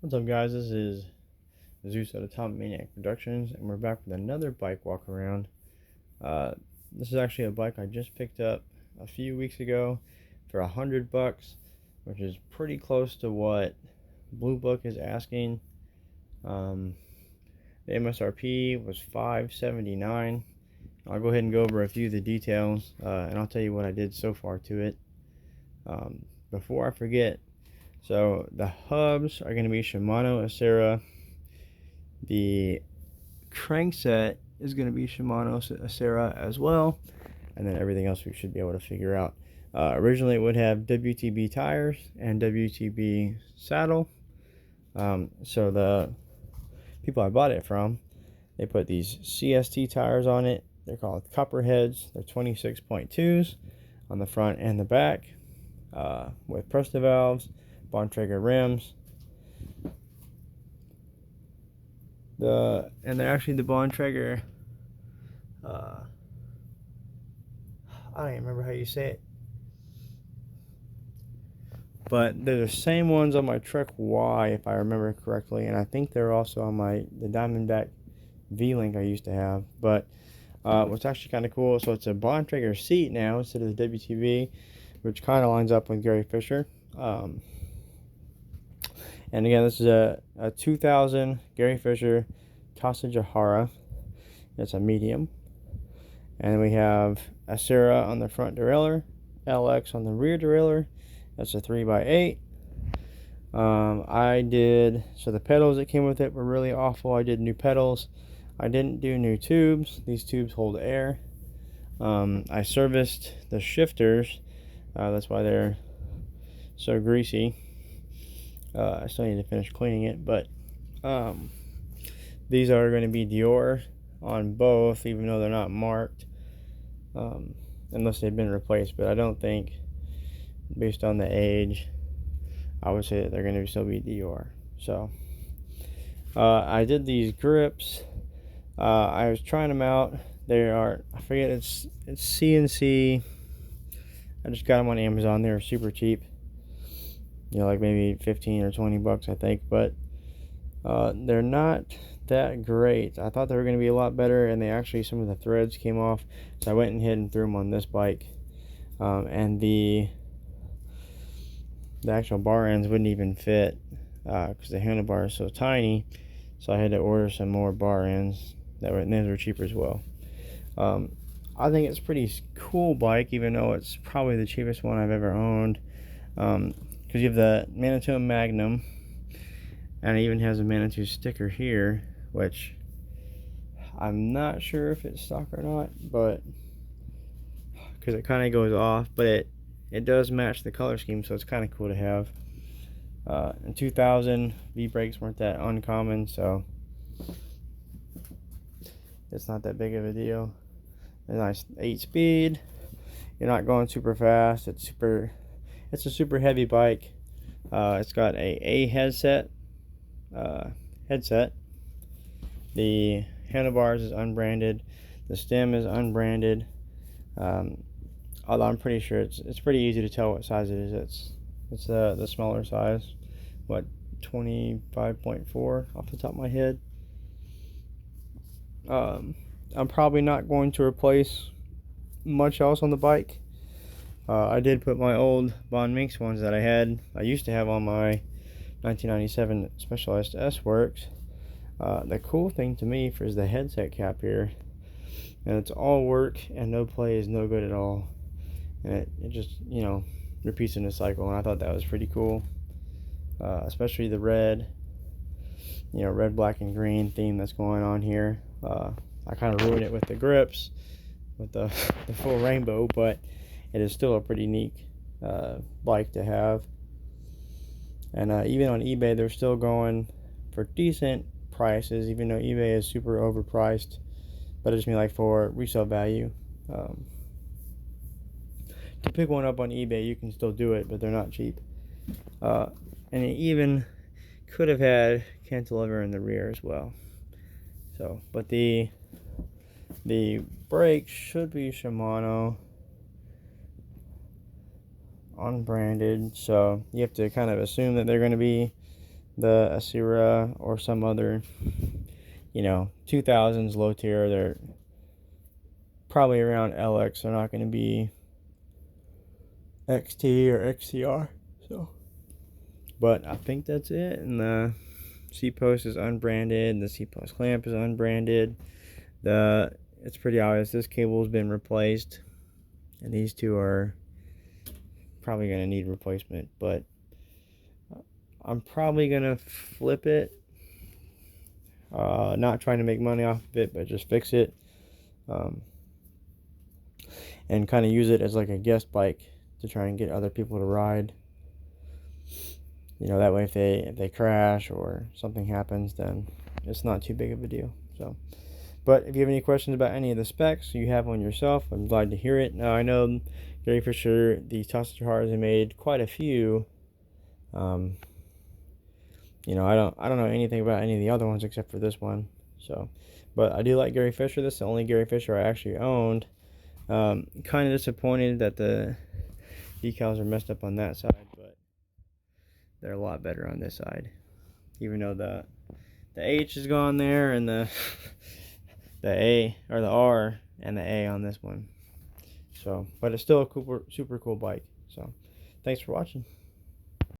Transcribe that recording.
What's up, guys? This is Zeus at Atomic Maniac Productions, and we're back with another bike walk around. This is actually a bike I just picked up a few weeks ago for $100, which is pretty close to what Blue Book is asking. The MSRP was $579. I'll go ahead and go over a few of the details, and I'll tell you what I did so far to it. Before I forget, so the hubs are going to be Shimano Acera. The crankset is going to be Shimano Acera as well. And then everything else we should be able to figure out. Originally it would have WTB tires and WTB saddle. So the people I bought it from, they put these CST tires on it. They're called Copperheads. They're 26.2s on the front and the back, with Presta valves, Bontrager rims. And they're actually the Bontrager. I don't even remember how you say it, but they're the same ones on my Trek Y, if I remember correctly, and I think they're also on the Diamondback V-Link I used to have. But what's actually kind of cool, so it's a Bontrager seat now instead of the WTV, which kind of lines up with Gary Fisher. And again, this is a 2000 Gary Fisher Tassajara. It's a medium. And then we have Acera on the front derailleur, LX on the rear derailleur. That's a 3x8. So the pedals that came with it were really awful. I did new pedals. I didn't do new tubes. These tubes hold air. I serviced the shifters. That's why they're so greasy. I still need to finish cleaning it, but these are going to be Dior on both, even though they're not marked, unless they've been replaced. But I don't think, based on the age, I would say that they're going to still be Dior. So I did these grips. I was trying them out. They are, I forget, it's CNC. I just got them on Amazon. They were super cheap, like maybe 15 or 20 bucks, I think. But they're not that great. I thought they were going to be a lot better, and some of the threads came off, so I went ahead and threw them on this bike. And the actual bar ends wouldn't even fit, because the handlebar is so tiny, so I had to order some more bar ends and those were cheaper as well. I think it's a pretty cool bike, even though it's probably the cheapest one I've ever owned, because you have the Manitou Magnum, and it even has a Manitou sticker here, which I'm not sure if it's stock or not, but because it kind of goes off, but it does match the color scheme, so it's kind of cool to have. In 2000, V-brakes weren't that uncommon, so it's not that big of a deal. A nice 8-speed. You're not going super fast. It's a super heavy bike. It's got a headset. The handlebars is unbranded. The stem is unbranded. Although I'm pretty sure it's pretty easy to tell what size it is. It's the smaller size. What, 25.4 off the top of my head. I'm probably not going to replace much else on the bike. I did put my old Von Minx ones that I used to have on my 1997 Specialized S-Works. The cool thing to me is the headset cap here, and it's all work and no play is no good at all, and it just repeats in a cycle, and I thought that was pretty cool, especially the red, black and green theme that's going on here. I kind of ruined it with the grips, with the full rainbow, but it is still a pretty neat bike to have. And even on eBay, they're still going for decent prices, even though eBay is super overpriced. But I just mean, like, for resale value. To pick one up on eBay, you can still do it, but they're not cheap. And it even could have had cantilever in the rear as well. So, but the brakes should be Shimano, unbranded, so you have to kind of assume that they're going to be the Asira or some other, 2000s low tier. They're probably around LX. They're not going to be XT or XCR. So, but I think that's it. And the C-post is unbranded. The C-post clamp is unbranded. It's pretty obvious this cable has been replaced, and these two are probably going to need replacement. But I'm probably going to flip it. Not trying to make money off of it, but just fix it. And kind of use it as like a guest bike to try and get other people to ride. That way if they crash or something happens, then it's not too big of a deal. So, but if you have any questions about any of the specs, you have one yourself, I'm glad to hear it. Now I know Gary Fisher, the Tassajara, have made quite a few. I don't know anything about any of the other ones except for this one. So, but I do like Gary Fisher. This is the only Gary Fisher I actually owned. Kind of disappointed that the decals are messed up on that side, but they're a lot better on this side. Even though the H is gone there, and the A, or the R and the A on this one. So, but it's still a super cool bike. So, thanks for watching.